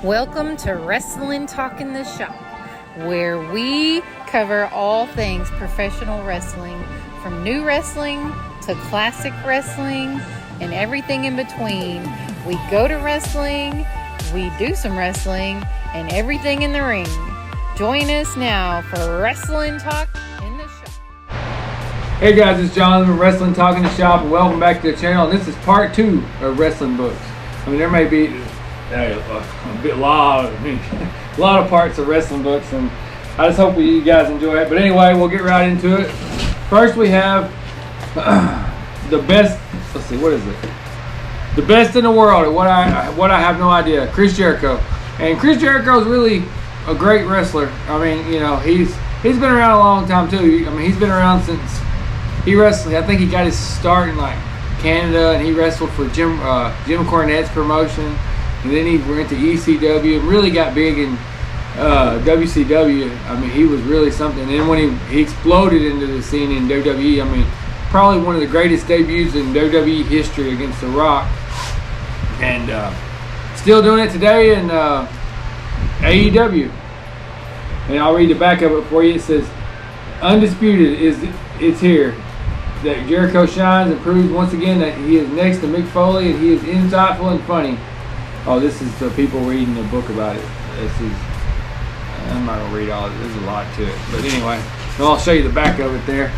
Welcome to Wrestling Talk in the Shop, where we cover all things professional wrestling, from new wrestling to classic wrestling and everything in between. We go to wrestling, we do some wrestling, and everything in the ring. Join us now for Wrestling Talk in the Shop. Hey guys, it's Jonathan from Wrestling Talk in the Shop, and welcome back to the channel. And this is part 2 of wrestling books. I mean, there may be a lot of parts of wrestling books, and I just hope you guys enjoy it. But anyway, we'll get right into it. First, we have the best. Let's see, what is it? The best in the world. What I have no idea. Chris Jericho, and Chris Jericho is really a great wrestler. I mean, you know, he's been around a long time too. I mean, he's been around since he wrestled. I think he got his start in like Canada, and he wrestled for Jim Cornette's promotion. And then he went to ECW and really got big in WCW. I mean, he was really something. And then when he exploded into the scene in WWE, I mean, probably one of the greatest debuts in WWE history against The Rock. And still doing it today in AEW. And I'll read the back of it for you. It says, "Undisputed it's here that Jericho shines and proves once again that he is next to Mick Foley, and he is insightful and funny." Oh, this is the people reading the book about it. I'm not going to read all of it. There's a lot to it. But anyway, I'll show you the back of it there.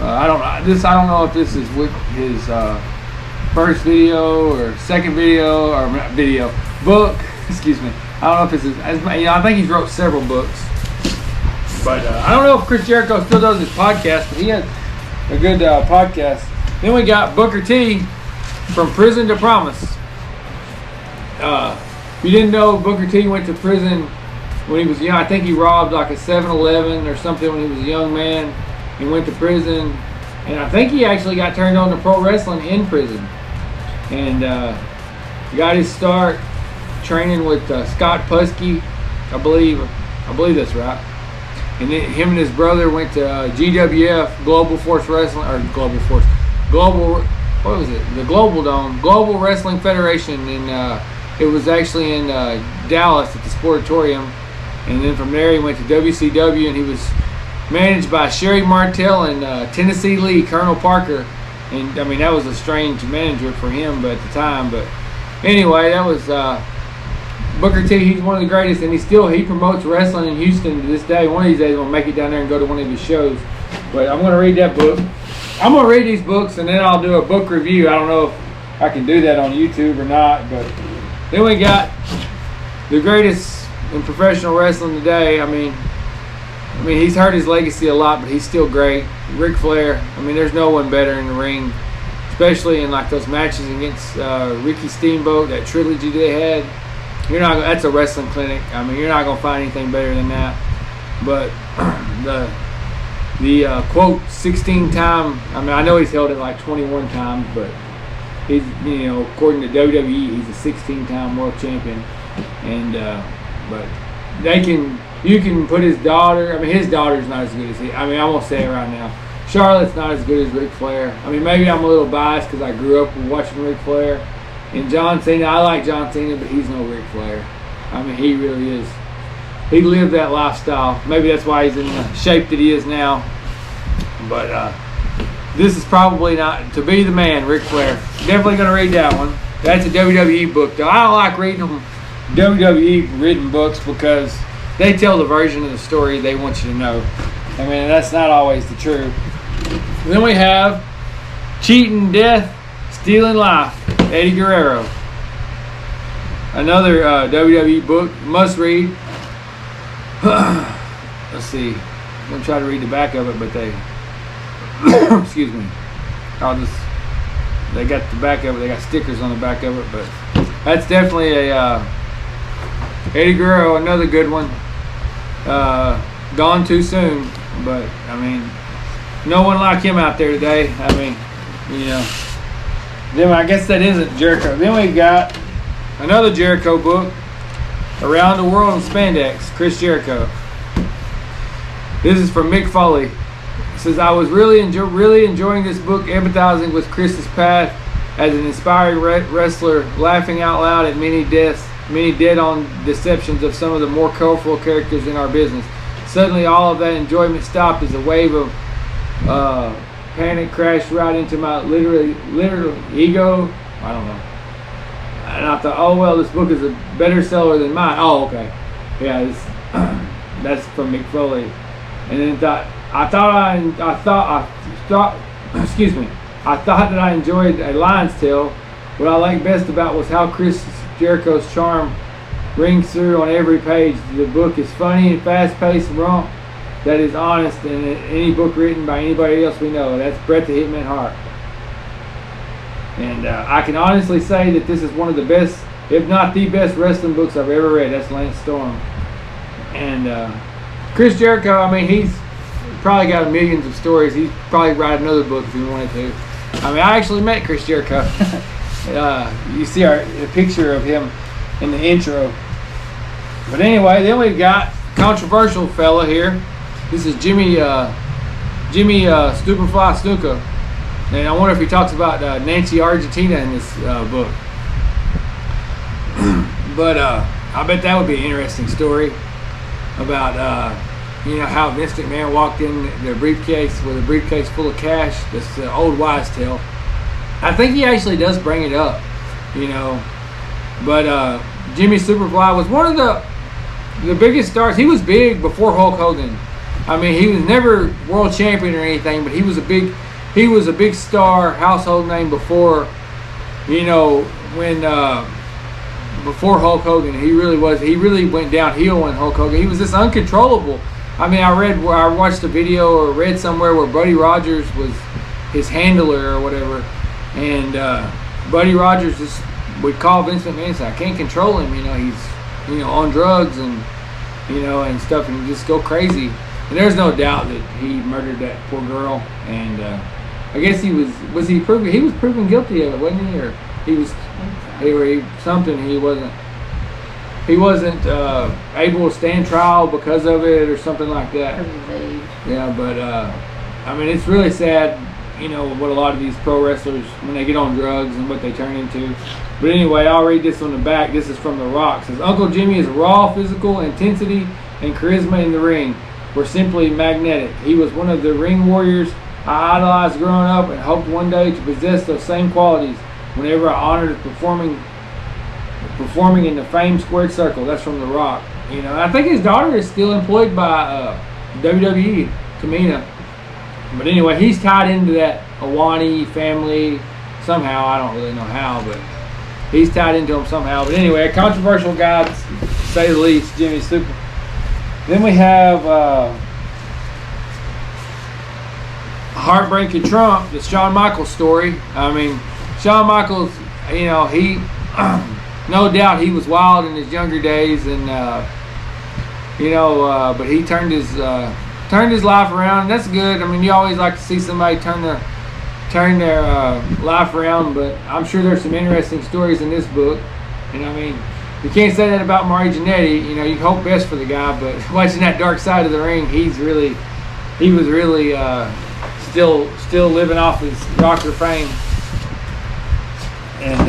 I don't know if this is with his first video or second video or book. Excuse me. I don't know if this is, I think he's wrote several books. But I don't know if Chris Jericho still does his podcast, but he has a good podcast. Then we got Booker T from Prison to Promise. If you didn't know, Booker T went to prison when he was young. I think he robbed like a 7-Eleven or something when he was a young man and went to prison. And I think he actually got turned on to pro wrestling in prison. And got his start training with Scott Pusky, I believe that's right. And then him and his brother went to GWF, Global Force Wrestling, or the Global Dome, Global Wrestling Federation in it was actually in Dallas at the Sportatorium. And then from there he went to WCW, and he was managed by Sherry Martel and Tennessee Lee, Colonel Parker. And I mean, that was a strange manager for him at the time. But anyway, that was Booker T. He's one of the greatest, and he promotes wrestling in Houston to this day. One of these days I'm going to make it down there and go to one of his shows. But I'm going to read that book. I'm going to read these books, and then I'll do a book review. I don't know if I can do that on YouTube or not, but then we got the greatest in professional wrestling today. I mean, he's hurt his legacy a lot, but he's still great. Ric Flair. I mean, there's no one better in the ring, especially in like those matches against Ricky Steamboat, that trilogy they had. That's a wrestling clinic. I mean, you're not gonna find anything better than that. But the quote 16-time. I mean, I know he's held it like 21 times, but he's, according to WWE, he's a 16-time world champion. And but you can put his daughter. I mean, his daughter's not as good as he. I mean, I'm gonna say it right now. Charlotte's not as good as Ric Flair. I mean, maybe I'm a little biased because I grew up watching Ric Flair. And John Cena, I like John Cena, but he's no Ric Flair. I mean, he really is. He lived that lifestyle. Maybe that's why he's in the shape that he is now. But this is probably not to be the man, Ric Flair. Definitely going to read that one. That's a WWE book, though. I don't like reading them WWE written books because they tell the version of the story they want you to know. I mean, that's not always the truth. Then we have Cheating Death, Stealing Life, Eddie Guerrero. Another WWE book, must read. Let's see. I'm going to try to read the back of it, but they... excuse me. They got the back of it. They got stickers on the back of it, but that's definitely a Eddie Guerrero, another good one. Gone too soon, but I mean, no one like him out there today. I mean, Then I guess that isn't Jericho. Then we got another Jericho book, Around the World in Spandex, Chris Jericho. This is from Mick Foley. It says, "I was really enjoying this book, empathizing with Chris's path as an inspiring wrestler, laughing out loud at many deaths many dead-on deceptions of some of the more colorful characters in our business. Suddenly, all of that enjoyment stopped as a wave of panic crashed right into my literal ego. I don't know. And I thought, oh well, this book is a better seller than mine. Oh, okay, yeah, that's from Mick Foley. And then I thought, excuse me, I thought that I enjoyed A Lion's Tale. What I liked best about was how Chris Jericho's charm rings through on every page. The book is funny and fast-paced and raw. That is honest in any book written by anybody else we know. That's Bret the Hitman Hart. And I can honestly say that this is one of the best, if not the best, wrestling books I've ever read. That's Lance Storm. And Chris Jericho, I mean, he's probably got millions of stories. He'd probably write another book if he wanted to. I mean, I actually met Chris Jericho. You see a picture of him in the intro. But anyway, then we've got controversial fella here. This is Jimmy Superfly Snuka. And I wonder if he talks about Nancy Argentina in this book. But I bet that would be an interesting story about how Vince McMahon walked in their briefcase with a briefcase full of cash. This old wives' tale. I think he actually does bring it up, But Jimmy Superfly was one of the biggest stars. He was big before Hulk Hogan. I mean, he was never world champion or anything, but he was a big star, household name before, before Hulk Hogan. He really went downhill when Hulk Hogan. He was just uncontrollable. I mean, I watched a video or read somewhere where Buddy Rogers was his handler or whatever, and Buddy Rogers just would call Vince McMahon and say, I can't control him. He's on drugs and and stuff, and just go crazy. And there's no doubt that he murdered that poor girl. And I guess he was proven guilty of it, wasn't he? Or he wasn't able to stand trial because of it or something like that. Yeah, but I mean, it's really sad, what a lot of these pro wrestlers, when they get on drugs and what they turn into. But anyway, I'll read this on the back. This is from The Rock. It says, Uncle Jimmy is raw physical intensity and charisma in the ring were simply magnetic. He was one of the ring warriors I idolized growing up and hoped one day to possess those same qualities whenever I honored performing in the famed squared circle. That's from The Rock. I think his daughter is still employed by WWE, Tamina. But anyway, he's tied into that Awani family somehow. I don't really know how, but he's tied into them somehow. But anyway, a controversial guy, to say the least, Jimmy Super. Then we have Heartbreaking Trump, the Shawn Michaels story. I mean, Shawn Michaels, he no doubt he was wild in his younger days, and but he turned his life around. And that's good. I mean, you always like to see somebody turn their life around, but I'm sure there's some interesting stories in this book. And I mean, you can't say that about Mario Jannetty. You hope best for the guy, but watching that dark side of the ring, he was really still living off his rocker fame. And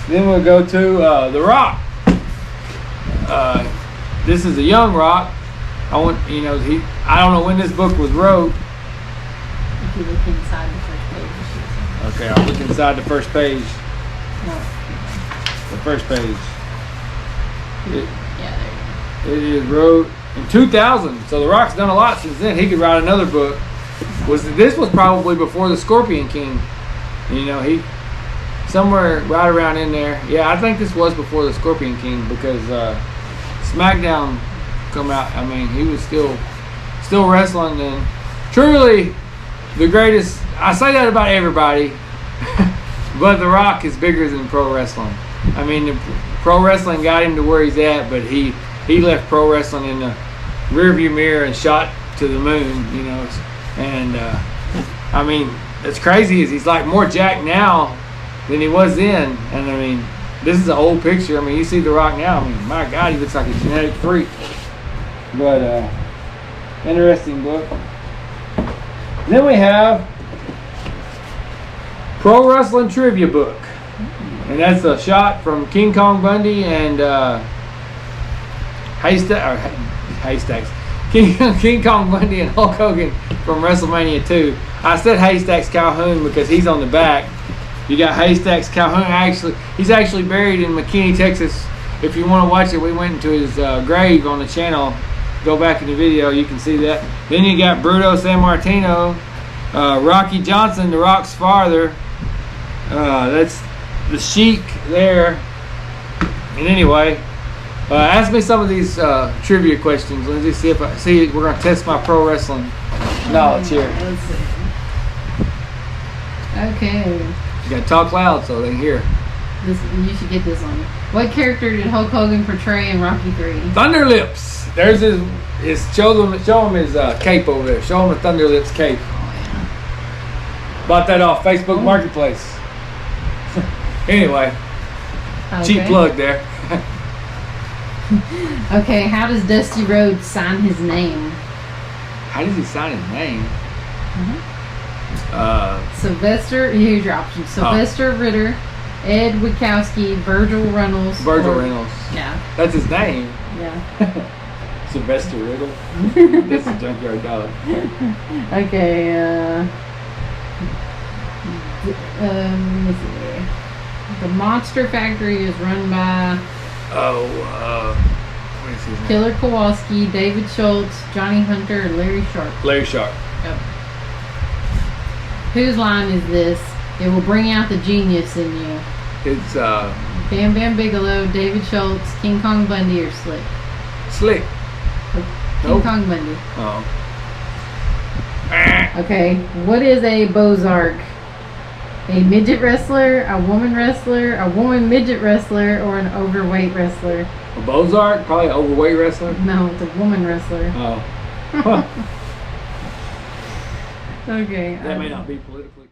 then we'll go to The Rock. This is a young Rock. I don't know when this book was wrote. If you look inside the first page. Okay, I'll look inside the first page. No. The first page. Yeah, there It is wrote in 2000. So The Rock's done a lot since then. He could write another book. This was probably before the Scorpion King. He somewhere right around in there. Yeah, I think this was before the Scorpion King because SmackDown come out. I mean, he was still wrestling, and truly the greatest. I say that about everybody, but The Rock is bigger than pro wrestling. I mean, the pro wrestling got him to where he's at, but he left pro wrestling in the rearview mirror and shot to the moon, And I mean, it's crazy. He's like more jacked now than he was then. And I mean, this is an old picture. I mean, you see The Rock now. I mean, my God, he looks like a genetic freak. But interesting book. Then we have Pro Wrestling Trivia Book. And that's a shot from King Kong Bundy and Haystacks. King Kong Bundy and Hulk Hogan from WrestleMania 2. I said Haystacks Calhoun because he's on the back. You got Haystacks Calhoun. He's actually buried in McKinney, Texas. If you want to watch it, we went into his grave on the channel. Go back in the video, you can see that. Then you got Bruto Sammartino, Rocky Johnson, The Rock's father. That's the Sheik there. And anyway, ask me some of these trivia questions. Let's just see if we're gonna test my pro wrestling knowledge here. Let's see. Okay. You gotta talk loud so they can hear. You should get this one. What character did Hulk Hogan portray in Rocky 3? Thunder Lips. There's his show him his cape over there. Show him the Thunder Lips cape. Oh yeah. Bought that off Facebook Marketplace. Anyway, cheap plug there. Okay, how does Dusty Rhodes sign his name? How does he sign his name? Sylvester, here's your options. Sylvester Ritter, Ed Witkowski, Virgil Reynolds. Reynolds. Yeah. That's his name. Yeah. Sylvester Riddle. That's a junkyard dog. Okay, let's see. The Monster Factory is run by What is his name? Killer Kowalski, David Schultz, Johnny Hunter, and Larry Sharp. Larry Sharp. Yep. Whose line is this? It will bring out the genius in you. It's Bam Bam Bigelow, David Schultz, King Kong Bundy, or Slick? Slick. King Nope. Kong Bundy. Oh. Okay, what is a Bozark? A midget wrestler, a woman midget wrestler, or an overweight wrestler? A Bozark? Probably an overweight wrestler. No, it's a woman wrestler. Oh. Huh. Okay. That may not be politically